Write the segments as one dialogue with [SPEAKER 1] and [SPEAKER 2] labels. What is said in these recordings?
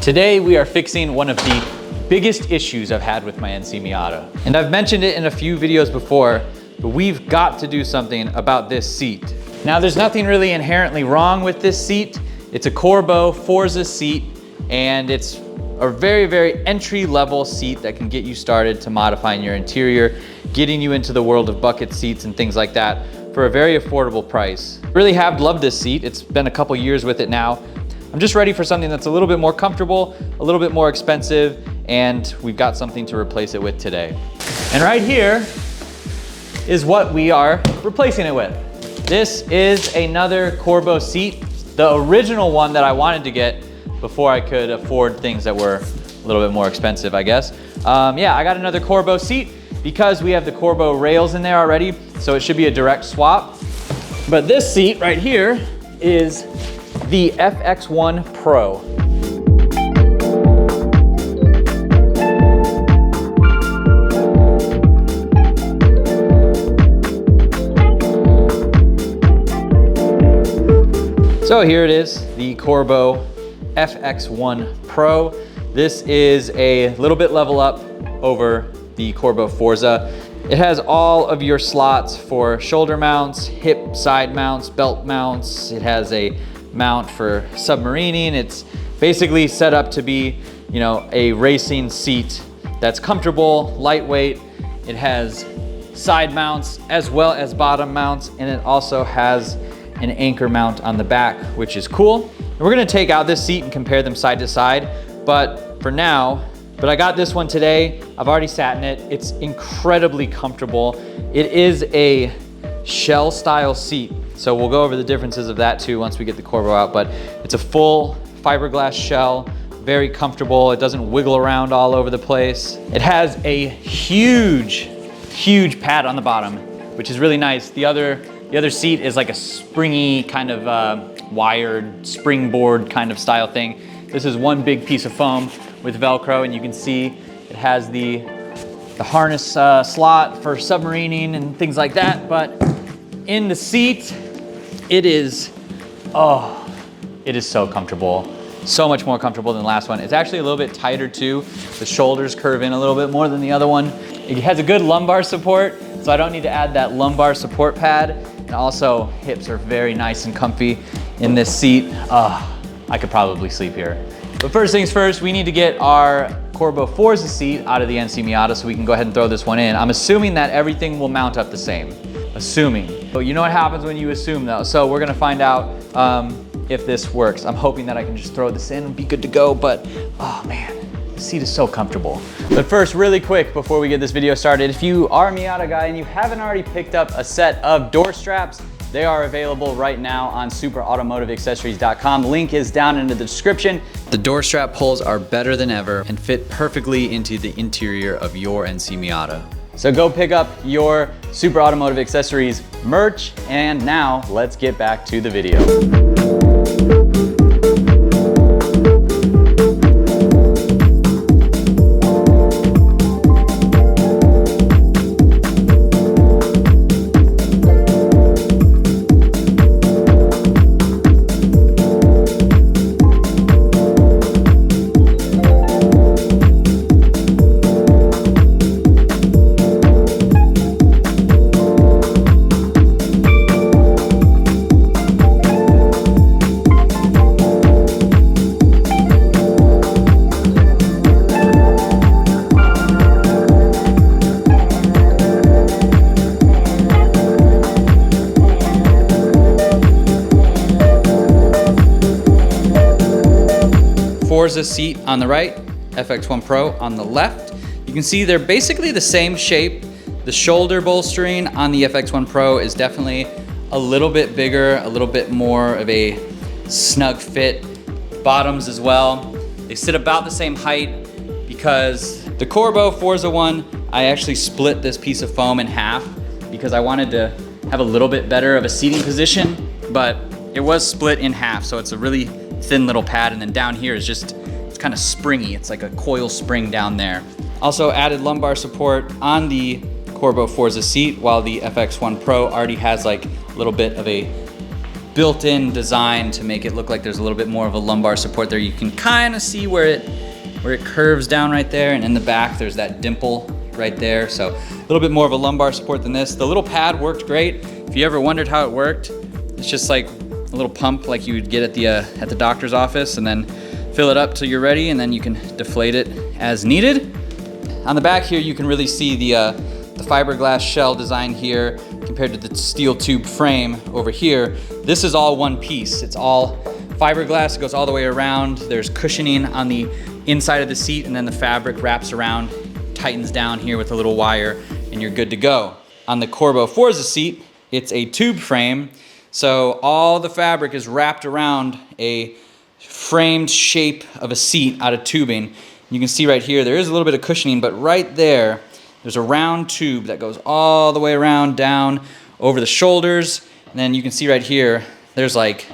[SPEAKER 1] Today we are fixing one of the biggest issues I've had with my NC Miata. And I've mentioned it in a few videos before, but we've got to do something about this seat. Now there's nothing really inherently wrong with this seat. It's a Corbeau Forza seat, and it's a very, very entry-level seat that can get you started to modifying your interior, getting you into the world of bucket seats and things like that for a very affordable price. Really have loved this seat. It's been a couple years with it now. I'm just ready for something that's a little bit more comfortable, a little bit more expensive, and we've got something to replace it with today. And right here is what we are replacing it with. This is another Corbeau seat, the original one that I wanted to get before I could afford things that were a little bit more expensive, I guess. Yeah, I got another Corbeau seat because we have the Corbeau rails in there already, so it should be a direct swap. But this seat right here is the FX1 Pro. So here it is, the Corbeau FX1 Pro. This is a little bit level up over the Corbeau Forza. It has all of your slots for shoulder mounts, hip side mounts, belt mounts. It has a mount for submarining. It's basically set up to be, you know, a racing seat that's comfortable, lightweight. It has side mounts as well as bottom mounts, and it also has an anchor mount on the back, which is cool. And we're gonna take out this seat and compare them side to side, but for now, I got this one today. I've already sat in it. It's incredibly comfortable. It is a shell style seat, so we'll go over the differences of that too once we get the Corbeau out, but it's a full fiberglass shell, very comfortable. It doesn't wiggle around all over the place. It has a huge pad on the bottom, which is really nice. The other seat is like a springy kind of wired springboard kind of style thing. This is one big piece of foam with Velcro, and you can see it has the harness slot for submarining and things like that. But in the seat, it is so comfortable. So much more comfortable than the last one. It's actually a little bit tighter too. The shoulders curve in a little bit more than the other one. It has a good lumbar support, so I don't need to add that lumbar support pad. And also, hips are very nice and comfy in this seat. I could probably sleep here. But first things first, we need to get our Corbeau Forza seat out of the NC Miata so we can go ahead and throw this one in. I'm assuming that everything will mount up the same. Assuming. But you know what happens when you assume though. So we're gonna find out if this works. I'm hoping that I can just throw this in and be good to go, but oh man, the seat is so comfortable. But first, really quick before we get this video started, if you are a Miata guy and you haven't already picked up a set of door straps, they are available right now on superautomotiveaccessories.com. Link is down in the description. The door strap pulls are better than ever and fit perfectly into the interior of your NC Miata. So go pick up your Super Automotive Accessories merch, and now let's get back to the video. Forza seat on the right, FX1 Pro on the left. You can see they're basically the same shape. The shoulder bolstering on the FX1 Pro is definitely a little bit bigger, a little bit more of a snug fit. Bottoms as well. They sit about the same height because the Corbeau Forza one, I actually split this piece of foam in half because I wanted to have a little bit better of a seating position, but it was split in half, so it's a really thin little pad, and then down here is just, it's kind of springy. It's like a coil spring down there. Also added lumbar support on the Corbeau Forza seat, while the FX1 Pro already has like a little bit of a built-in design to make it look like there's a little bit more of a lumbar support there. You can kind of see where it curves down right there, and in the back there's that dimple right there. So a little bit more of a lumbar support than this. The little pad worked great. If you ever wondered how it worked, it's just like a little pump like you would get at the doctor's office, and then fill it up till you're ready, and then you can deflate it as needed. On the back here, you can really see the fiberglass shell design here compared to the steel tube frame over here. This is all one piece. It's all fiberglass, it goes all the way around. There's cushioning on the inside of the seat, and then the fabric wraps around, tightens down here with a little wire, and you're good to go. On the Corbeau Forza seat, it's a tube frame, so all the fabric is wrapped around a framed shape of a seat out of tubing. You can see right here, there is a little bit of cushioning, but right there's a round tube that goes all the way around, down, over the shoulders. And then you can see right here, there's like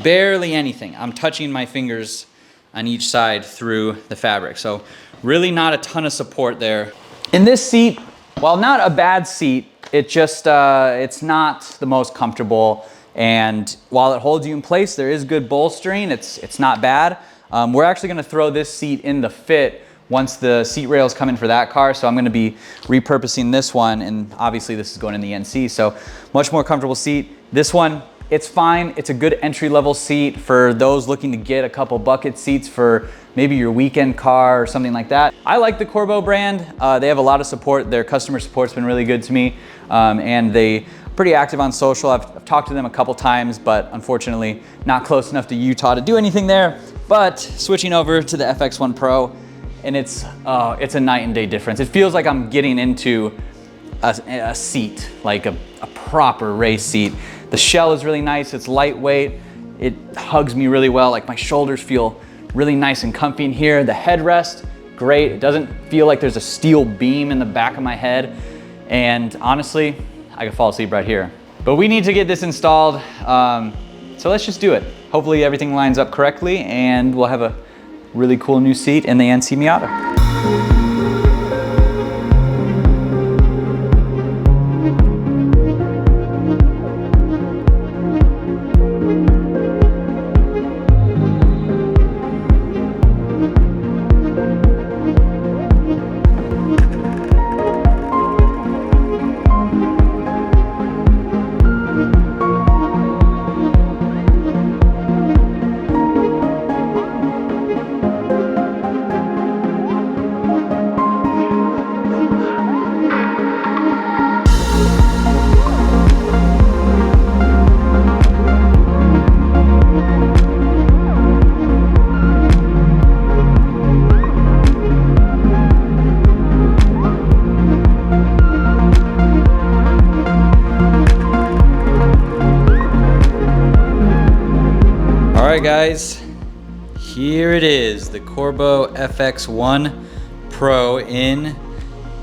[SPEAKER 1] barely anything. I'm touching my fingers on each side through the fabric. So really not a ton of support there. In this seat, while not a bad seat, it just, it's not the most comfortable. And while it holds you in place, there is good bolstering. It's not bad. We're actually gonna throw this seat in the fit once the seat rails come in for that car. So I'm gonna be repurposing this one, and obviously this is going in the NC, so much more comfortable seat. This one, it's fine. It's a good entry-level seat for those looking to get a couple bucket seats for maybe your weekend car or something like that. I like the Corbeau brand. They have a lot of support. Their customer support's been really good to me, and they pretty active on social. I've talked to them a couple times, but unfortunately not close enough to Utah to do anything there. But switching over to the FX1 Pro, and it's a night and day difference. It feels like I'm getting into a seat, like a proper race seat. The shell is really nice, it's lightweight, it hugs me really well, like my shoulders feel really nice and comfy in here. The headrest, great. It doesn't feel like there's a steel beam in the back of my head. And honestly, I could fall asleep right here. But we need to get this installed, so let's just do it. Hopefully everything lines up correctly, and we'll have a really cool new seat in the NC Miata. Alright guys, here it is, the Corbeau FX1 Pro in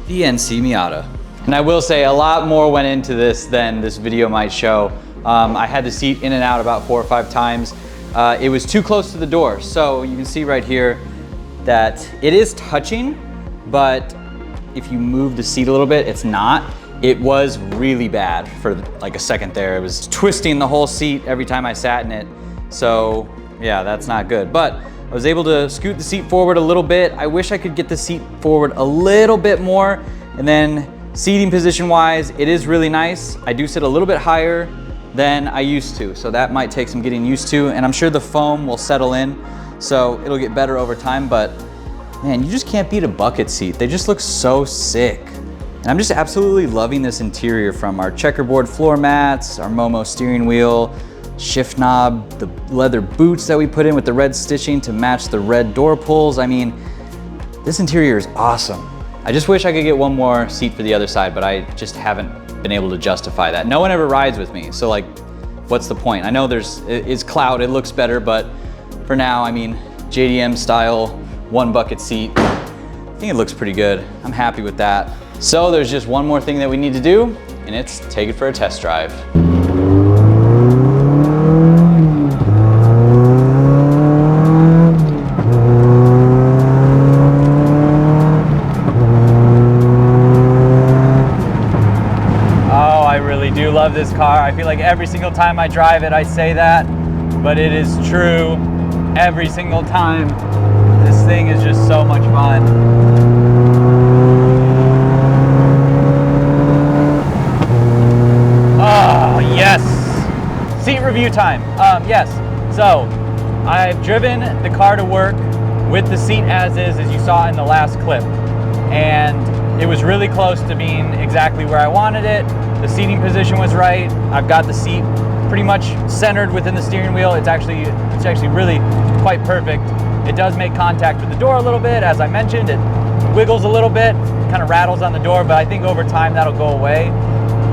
[SPEAKER 1] the NC Miata. And I will say a lot more went into this than this video might show. I had the seat in and out about 4 or 5 times. It was too close to the door, so you can see right here that it is touching, but if you move the seat a little bit, it's not. It was really bad for like a second there. It was twisting the whole seat every time I sat in it. So yeah, that's not good. But I was able to scoot the seat forward a little bit. I wish I could get the seat forward a little bit more. And then seating position wise, it is really nice. I do sit a little bit higher than I used to. So that might take some getting used to. And I'm sure the foam will settle in. So it'll get better over time. But man, you just can't beat a bucket seat. They just look so sick. And I'm just absolutely loving this interior, from our checkerboard floor mats, our Momo steering wheel, shift knob, the leather boots that we put in with the red stitching to match the red door pulls. I mean, this interior is awesome. I just wish I could get one more seat for the other side, but I just haven't been able to justify that. No one ever rides with me, so like, what's the point? I know it's cloud, it looks better, but for now, I mean, JDM style, one bucket seat, I think it looks pretty good. I'm happy with that. So there's just one more thing that we need to do, and it's take it for a test drive. love this car. I feel like every single time I drive it, I say that, but it is true every single time. This thing is just so much fun. Oh, yes. Seat review time. Yes, so I've driven the car to work with the seat as you saw in the last clip. And it was really close to being exactly where I wanted it. The seating position was right. I've got the seat pretty much centered within the steering wheel. It's actually really quite perfect. It does make contact with the door a little bit. As I mentioned, it wiggles a little bit, kind of rattles on the door, but I think over time that'll go away.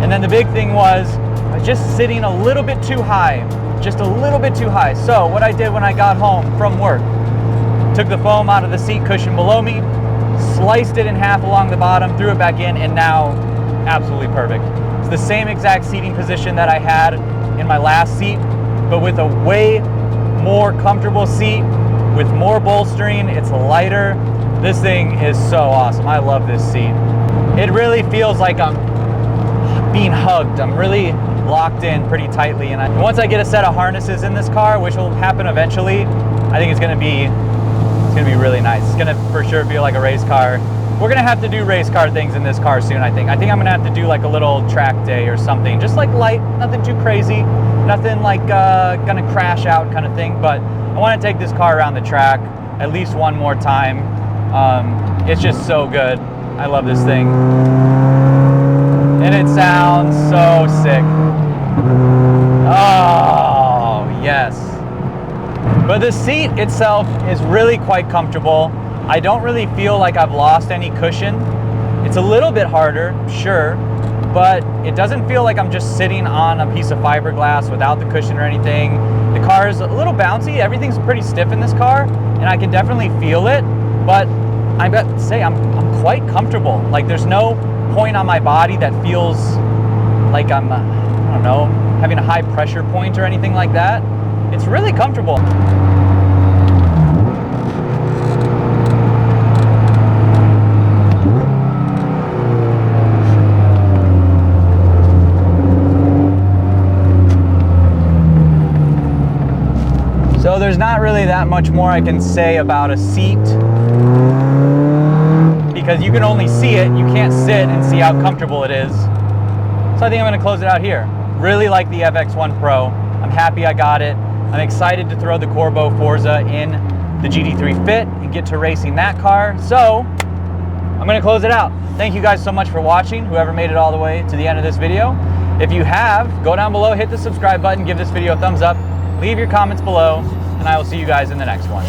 [SPEAKER 1] And then the big thing was, I was just sitting a little bit too high, just a little bit too high. So what I did when I got home from work, took the foam out of the seat cushion below me, sliced it in half along the bottom, threw it back in, and now absolutely perfect. It's the same exact seating position that I had in my last seat, but with a way more comfortable seat, with more bolstering. It's lighter. This thing is so awesome. I love this seat. It really feels like I'm being hugged. I'm really locked in pretty tightly, and once I get a set of harnesses in this car, which will happen eventually, I think it's gonna be really nice. It's gonna for sure feel like a race car. We're gonna have to do race car things in this car soon, I think. I think I'm gonna have to do like a little track day or something, just like light, nothing too crazy, nothing like gonna crash out kind of thing, but I wanna take this car around the track at least one more time. It's just so good. I love this thing. And it sounds so sick. Oh, yes. But the seat itself is really quite comfortable. I don't really feel like I've lost any cushion. It's a little bit harder, sure, but it doesn't feel like I'm just sitting on a piece of fiberglass without the cushion or anything. The car is a little bouncy. Everything's pretty stiff in this car, and I can definitely feel it, but I've got to say, I'm quite comfortable. Like, there's no point on my body that feels like I'm, I don't know, having a high pressure point or anything like that. It's really comfortable. So there's not really that much more I can say about a seat, because you can only see it, you can't sit and see how comfortable it is. So I think I'm gonna close it out here. Really like the FX1 Pro. I'm happy I got it. I'm excited to throw the Corbeau Forza in the GT3 Fit and get to racing that car. So I'm gonna close it out. Thank you guys so much for watching, whoever made it all the way to the end of this video. If you have, go down below, hit the subscribe button, give this video a thumbs up, leave your comments below, and I will see you guys in the next one.